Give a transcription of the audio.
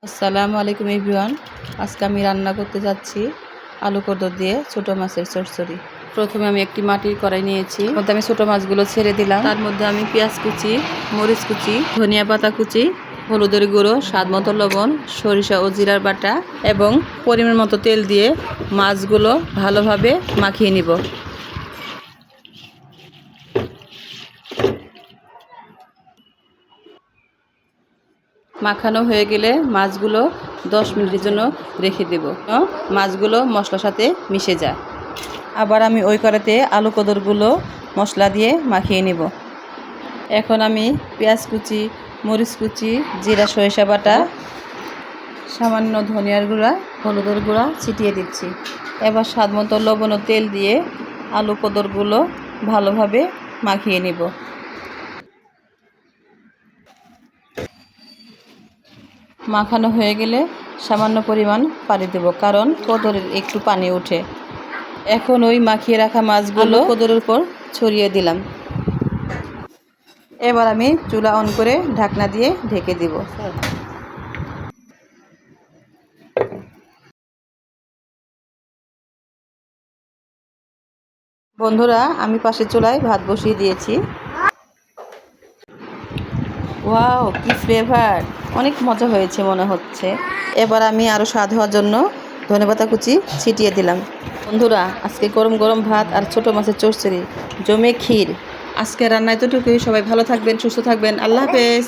আসসালামু আলাইকুম এভরিওয়ান। আজকে আমি রান্না করতে যাচ্ছি আলু কদর দিয়ে ছোটো মাছের চচ্চড়ি। প্রথমে আমি একটি মাটির কড়াই নিয়েছি, মধ্যে আমি ছোটো মাছগুলো ছেড়ে দিলাম। তার মধ্যে আমি পেঁয়াজ কুচি, মরিচ কুচি, ধনিয়া পাতা কুচি, হলুদের গুঁড়ো, স্বাদ মতো লবণ, সরিষা ও জিরার বাটা এবং পরিমাণ মতো তেল দিয়ে মাছগুলো ভালোভাবে মাখিয়ে নিব। মাখানো হয়ে গেলে মাছগুলো 10 মিনিটের জন্য রেখে দেব। মাছগুলো মশলার সাথে মিশে যায়। আবার আমি ওই কড়াইতে আলু কদরগুলো মশলা দিয়ে মাখিয়ে নেব। এখন আমি পেঁয়াজ কুচি, মরিচ কুচি, জিরা সরিষা বাটা, সামান্য ধনিয়ার গুঁড়া, হলুদের গুঁড়া ছিটিয়ে দিচ্ছি। এবার স্বাদ মতো লবণ ও তেল দিয়ে আলু কদরগুলো ভালোভাবে মাখিয়ে নেব। মাখানো হয়ে গেলে সামান্য পরিমাণ পানি দেব, কারণ কদরের একটু পানি ওঠে। এখন ওই মাখিয়ে রাখা মাছগুলো কদরের উপর ছড়িয়ে দিলাম। এবার আমি চুলা অন করে ঢাকনা দিয়ে ঢেকে দিব। বন্ধুরা, আমি পাশের চুলায় ভাত বসিয়ে দিয়েছি। ওয়াও, কি ফ্লেভার! অনেক মজা হয়েছে মনে হচ্ছে। এবার আমি আরও স্বাদ হওয়ার জন্য ধনেপাতা কুচি ছিটিয়ে দিলাম। বন্ধুরা, আজকে গরম গরম ভাত আর ছোটো মাছের চচ্চড়ি, জমে ক্ষীর। আজকে রান্না এতটুকুই। সবাই ভালো থাকবেন, সুস্থ থাকবেন। আল্লাহ হাফেজ।